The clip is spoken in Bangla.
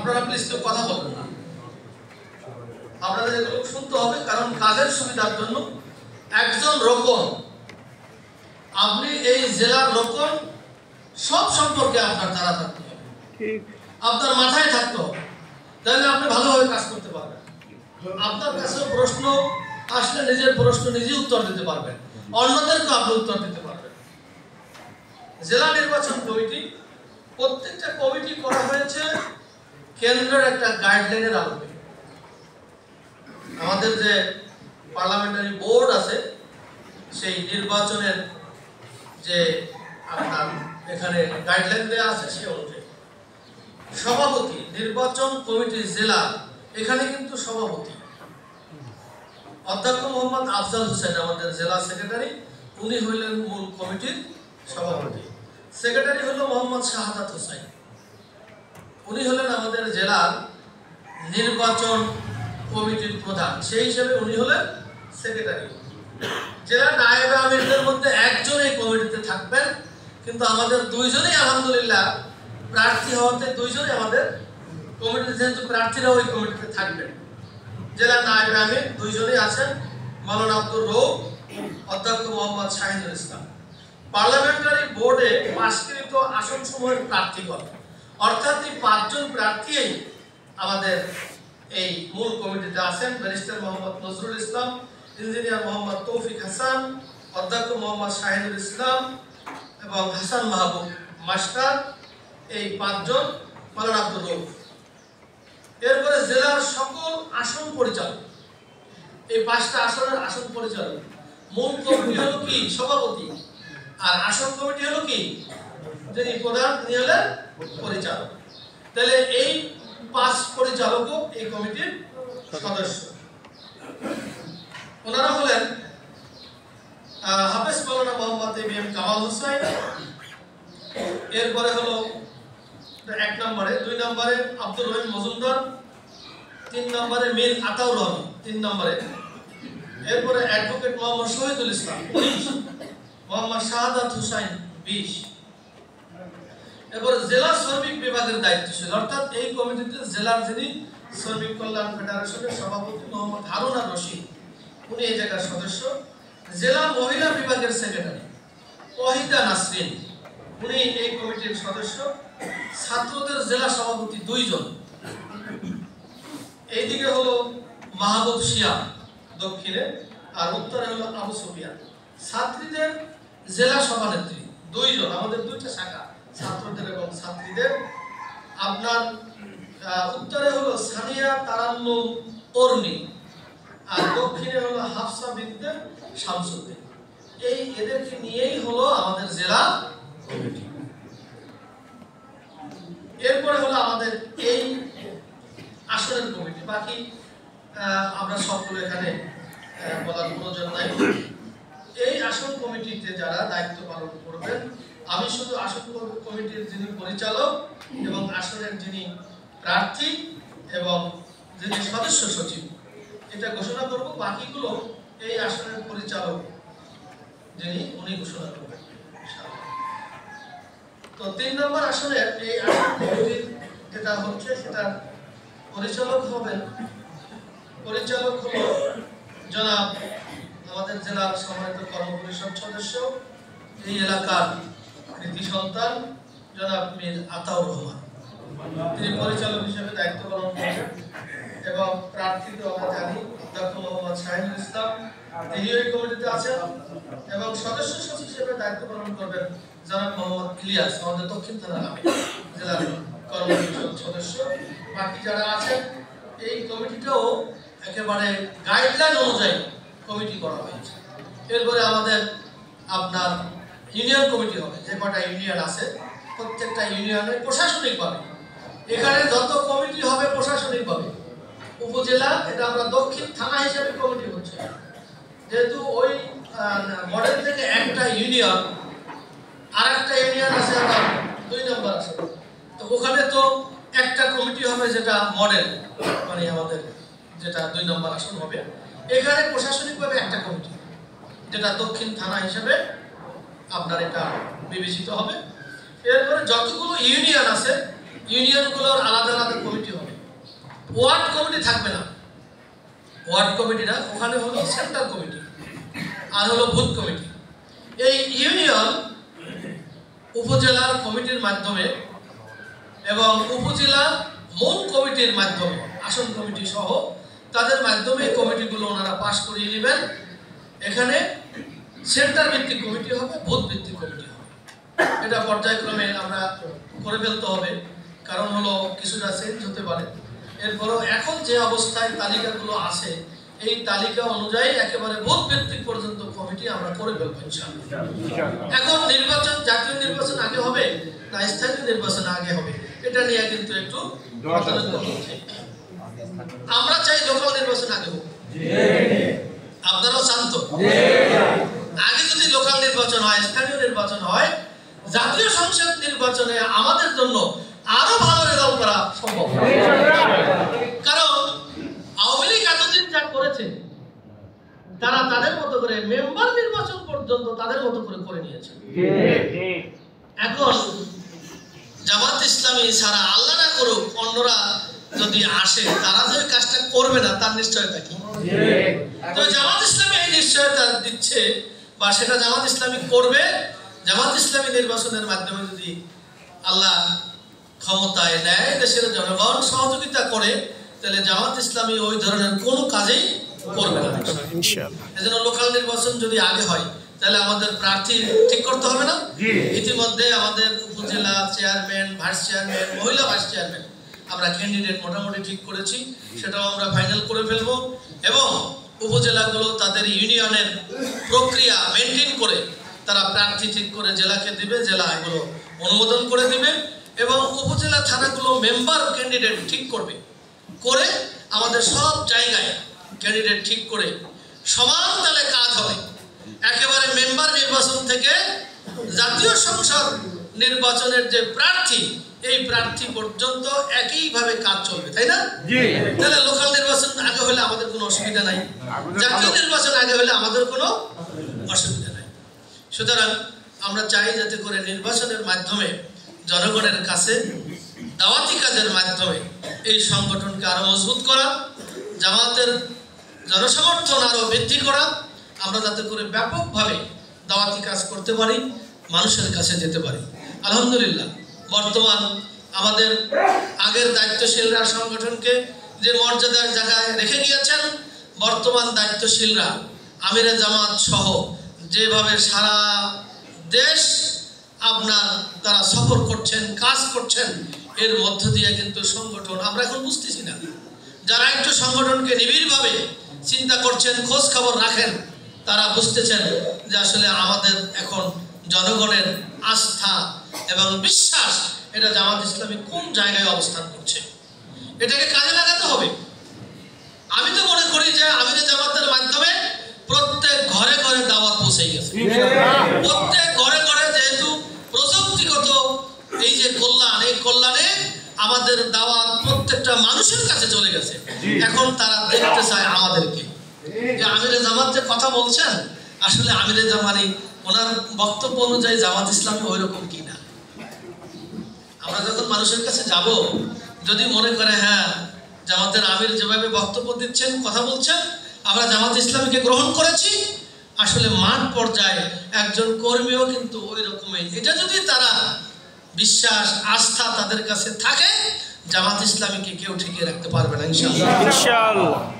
আপনারা প্লিজ কেউ কথা বলবেন না, আপনাদের এগুলো শুনতে হবে, কারণ কাজের সুবিধার জন্য একজন রোকন, আপনি এই জেলার রোকন সব সম্পর্কে আপনার জানা থাকতে হবে, আপনার মাথায় থাকতে হবে, তাহলে আপনি ভালোভাবে কাজ করতে পারবেন। আপনার কাছে প্রশ্ন আসলে নিজের প্রশ্ন নিজেই উত্তর দিতে পারবেন, অন্যদেরকে আপনি উত্তর দিতে পারবেন। জেলা নির্বাচন কমিটি, প্রত্যেকটা কমিটি করা হয়েছে কেন্দ্রের একটা গাইডলাইনের আলোকে। আমাদের যে পার্লামেন্টারি বোর্ড আছে, সেই নির্বাচনের যে আপনার এখানে গাইডলাইন দেওয়া আছে, সে অনুযায়ী সভাপতি, নির্বাচন কমিটি জেলা, এখানে কিন্তু সভাপতি অধ্যক্ষ মোহাম্মদ আফজাল হোসেন, আমাদের জেলা সেক্রেটারি, উনি হইলেন মূল কমিটির সভাপতি। সেক্রেটারি হলো মোহাম্মদ শাহাদাত হোসেন, উনি হলেন আমাদের জেলার নির্বাচন কমিটির প্রধান, সেই হিসেবে উনি হলেন সেক্রেটারি। জেলা নায়েব আমিরদের মধ্যে একজন এই কমিটিতে থাকবেন, কিন্তু আমাদের দুইজনই আলহামদুলিল্লাহ প্রার্থী হওয়াতে দুইজনই আমাদের কমিটিতে, যেহেতু প্রার্থীরা ওই কমিটিতে থাকবেন। জেলা নায়েব আমির দুইজনই আছেন, মাওলানা আব্দুর রৌফ, অধ্যক্ষ মোহাম্মদ শাহিনুল ইসলাম। পার্লামেন্টারি বোর্ডে পাশকৃত আসনসমূহের প্রার্থীগণ, অর্থাৎ এই 5 জন প্রার্থী আমাদের এই মূল কমিটিতে আছেন। ব্যারিস্টার মোহাম্মদ নজরুল ইসলাম, ইঞ্জিনিয়ার মোহাম্মদ তৌফিক হাসান, অধ্যক্ষ মোহাম্মদ শাহিনুল ইসলাম এবং হাসান মাহবুব মাস্টার, এই 5 জন, মাওলানা আব্দুর রৌফ। এরপরে জেলার সকল আসন পরিচালক, এই 5টা আসনের আসন পরিচালক। মূল কমিটি হলো কি? সভাপতি। আর আসন কমিটি হলো কি? যিনি প্রধান, তিনি হলেন পরিচালক। তাহলে এই 5 পরিচালকও এই কমিটির সদস্য। ওনারা হলেন হাফেজ মাওলানা মোহাম্মদ এবিএম কামাল হোসেন, এরপরে হলো 1 নম্বরে, 2 নম্বরে আব্দুর রহিম মজুমদার, 3 নম্বরে মীর আতাউর রহমান, 3 নম্বরে। এরপরে অ্যাডভোকেট মোহাম্মদ শহীদুল ইসলাম 19, মোহাম্মদ শাহাদাত হোসেন 20। এরপরে জেলা শ্রমিক বিভাগের দায়িত্বশীল, অর্থাৎ এই কমিটিতে জেলার যিনি শ্রমিক কল্যাণ ফেডারেশনের সভাপতি মোহাম্মদ হারুন আর রশিদ, উনি এই জায়গার সদস্য। জেলা মহিলা বিভাগের সেক্রেটারি ওয়াহিদা নাসরিন, উনি এই কমিটির সদস্য। ছাত্রদের জেলা সভাপতি 2 জন, এইদিকে হলো মাহবুব শিয়া দক্ষিণে, আর উত্তরে হলো আবু সুফিয়ান। ছাত্রীদের জেলা সভানেত্রী 2 জন, আমাদের 2টা শাখা, ছাত্রদের এবং ছাত্রীদের। আপনার উত্তরে হলো সানিয়া তারান্নুম অর্নি, আর দক্ষিণে হলো হাফসা বিনতে শামসুদ্দিন। এদেরকে নিয়েই হলো আমাদের জেলা কমিটি। এরপরে হলো আমাদের এই আসনের কমিটি, বাকি আমরা সবগুলো এখানে বলার প্রয়োজন নাই। এই আসন কমিটিতে যারা দায়িত্ব পালন করবেন, আমি শুধু আসন কমিটির যিনি পরিচালক এবং আসনের যিনি প্রার্থী এবং যিনি সদস্য সচিব, এটা ঘোষণা করব। বাকিগুলো এই আসনের পরিচালক যিনি, উনি ঘোষণা করবেন। তো 3 নম্বর আসনের এই আসন কমিটির যেটা হচ্ছে, সেটা পরিচালক হবেন, পরিচালক হলো জনাব আমাদের জেলার সম্মানিত কর্মপরিষদ সদস্য, এই এলাকার কৃতি সন্তান জনাব মীর আতাউর রহমান, তিনি পরিচালক হিসেবে দায়িত্ব পালন করবেন। এবং প্রার্থী তো আমরা জানি অধ্যক্ষ মোহাম্মদ শাহিনুল ইসলাম, তিনি এই কমিটিতে আছেন। এবং সদস্য সচিব হিসেবে দায়িত্ব পালন করবেন জনাব মোহাম্মদ ইলিয়াস, আমাদের দক্ষিণ থানার জেলার কর্মপরিষদ সদস্য। বাকি যারা আছেন, এই কমিটিটাও একেবারে গাইডলাইন অনুযায়ী কমিটি করা হয়েছে। এরপরে আমাদের আপনার ইউনিয়ন কমিটি হবে, যে কটা ইউনিয়ন আছে প্রত্যেকটা ইউনিয়নে প্রশাসনিকভাবে, এখানে যত কমিটি হবে প্রশাসনিকভাবে উপজেলা, এটা আমরা দক্ষিণ থানা হিসেবে কমিটি হচ্ছে, যেহেতু ওই মডেল থেকে একটা ইউনিয়ন আর একটা ইউনিয়ন আছে, আবার 2 নম্বর আছে, তো ওখানে তো একটা কমিটি হবে যেটা মডেল, মানে আমাদের যেটা 2 নম্বর আসন হবে। এখানে প্রশাসনিকভাবে একটা কমিটি, যেটা দক্ষিণ থানা হিসেবে আপনার এটা বিবেচিত হবে। এরপরে যতগুলো ইউনিয়ন আছে, ইউনিয়নগুলোর আলাদা আলাদা কমিটি হবে। ওয়ার্ড কমিটি থাকবে না, ওয়ার্ড কমিটি না, ওখানে হলো সেন্টার কমিটি আর হলো বুথ কমিটি। এই ইউনিয়ন উপজেলার কমিটির মাধ্যমে এবং উপজেলা মূল কমিটির মাধ্যমে, আসন কমিটি সহ তাদের মাধ্যমে কমিটিগুলো ওনারা পাশ করিয়ে নেবেন। এখানে সেন্টার ভিত্তিক কমিটি হবে, বুথ ভিত্তিক কমিটি হবে। এটা পর্যায়ক্রমে আমরা করে ফেলতে হবে, কারণ হলো কিছুটা চেঞ্জ হতে পারে। এরপরও এখন যে অবস্থায় তালিকাগুলো আছে, এই তালিকা অনুযায়ী একেবারে বুথ ভিত্তিক পর্যন্ত কমিটি আমরা করে ফেলবো ইনশাআল্লাহ। এখন নির্বাচন, জাতীয় নির্বাচন আগে হবে না স্থানীয় নির্বাচন আগে হবে, এটা নিয়ে কিন্তু একটু আমরা চাই লোকাল নির্বাচন আগে হোক। আপনারাও চান তো? আগে যদি লোকাল নির্বাচন হয়, স্থানীয় নির্বাচন হয়, জাতীয় সংসদ নির্বাচনে আমাদের জন্য আরো ভালো রেজাল্ট করা সম্ভব। কারণ আওয়ামী লীগ এতদিন যা করেছে, তারা তাদের মতো করে মেম্বার নির্বাচন পর্যন্ত তাদের মতো করে করে নিয়েছে। এখন জামাত ইসলামী ছাড়া আল্লাহ না করুক অন্যরা যদি আসে, তারা যে কাজটা করবে না তার নিশ্চয়তা কি? তো জামাত ইসলামী এই নিশ্চয়তা দিচ্ছে, বা সেটা জামাত ইসলামী করবে। জামাত ইসলামী নির্বাচনের মাধ্যমে যদি আল্লাহ ক্ষমতায় নেয়, দেশের জনগণ সহযোগিতা করে, তাহলে জামাত ইসলামী ওই ধরনের কোনো কাজেই করবে না ইনশাআল্লাহ। এজন্য লোকাল নির্বাচন যদি আগে হয়, তাহলে আমাদের প্রার্থী ঠিক করতে হবে না? ইতিমধ্যে আমাদের উপজেলা চেয়ারম্যান, ভাইস চেয়ারম্যান, মহিলা ভাইস চেয়ারম্যান আমরা ক্যান্ডিডেট মোটামুটি ঠিক করেছি, সেটাও আমরা ফাইনাল করে ফেলবো। এবং উপজেলাগুলো তাদের ইউনিয়নের প্রক্রিয়া মেনটেন করে তারা প্রার্থী ঠিক করে জেলাকে দিবে, জেলা এগুলো অনুমোদন করে দিবে, এবং উপজেলা থানাগুলো মেম্বার ক্যান্ডিডেট ঠিক করবে, করে আমাদের সব জায়গায় ক্যান্ডিডেট ঠিক করে সমান তালে কাজ হবে। একেবারে মেম্বার নির্বাচন থেকে জাতীয় সংসদ নির্বাচনের যে প্রার্থী, এই প্রার্থী পর্যন্ত একইভাবে কাজ চলবে, তাই না? তাহলে লোকাল নির্বাচন আগে হলে আমাদের কোনো অসুবিধা নাই, জাতীয় নির্বাচন আগে হলে আমাদের কোনো অসুবিধা নাই। সুতরাং আমরা চাই যাতে করে নির্বাচনের মাধ্যমে জনগণের কাছে দাওয়াতি কাজের মাধ্যমে এই সংগঠনকে আরো মজবুত করা, জামাতের জনসমর্থন আরো বৃদ্ধি করা, আমরা যাতে করে ব্যাপকভাবে দাওয়াতি কাজ করতে পারি, মানুষের কাছে যেতে পারি। আলহামদুলিল্লাহ বর্তমান আমাদের আগের দায়িত্বশীলরা সংগঠনকে যে মর্যাদার জায়গায় রেখে গিয়েছেন, বর্তমান দায়িত্বশীলরা আমিরে জামাত সহ যেভাবে সারা দেশ আপনার তারা সফর করছেন, কাজ করছেন, এর মধ্য দিয়ে কিন্তু সংগঠন আমরা এখন বুঝতেছি না। যারা একটু সংগঠনকে নিবিড়ভাবে চিন্তা করছেন, খোঁজ খবর রাখেন, তারা বুঝতেছেন যে আসলে আমাদের এখন জনগণের আস্থা এবং বিশ্বাস এটা জামাত ইসলামী কোন জায়গায় অবস্থান করছে, এটাকে কাজে লাগাতে হবে। আমি তো মনে করি যে আমিরে জামাতের মাধ্যমে প্রত্যেক ঘরে ঘরে দাওয়াত পৌঁছে গেছে। প্রত্যেক ঘরে ঘরে যেহেতু প্রযুক্তিগত এই যে কল্যাণ, এই কল্যাণে আমাদের দাওয়াত প্রত্যেকটা মানুষের কাছে চলে গেছে। এখন তারা দেখতে চায় আমাদেরকে যে আমিরে জামাত যে কথা বলছেন, আসলে আমিরে জামানি ওনার বক্তব্য অনুযায়ী জামাত ইসলামী ওই রকম কিনা। আমরা যখন মানুষের কাছে যাব, যদি মনে করে হ্যাঁ জামাতের আমির যেভাবে বক্তব্য দিচ্ছেন, কথা বলছেন, আমরা জামাত ইসলামীকে গ্রহণ করেছি, আসলে মাঠ পর্যায়ে একজন কর্মীও কিন্তু ওই রকমই, এটা যদি তারা বিশ্বাস আস্থা তাদের কাছে থাকে, জামাত ইসলামীকে কেউ ঠেকিয়ে রাখতে পারবে না ইনশাআল্লাহ।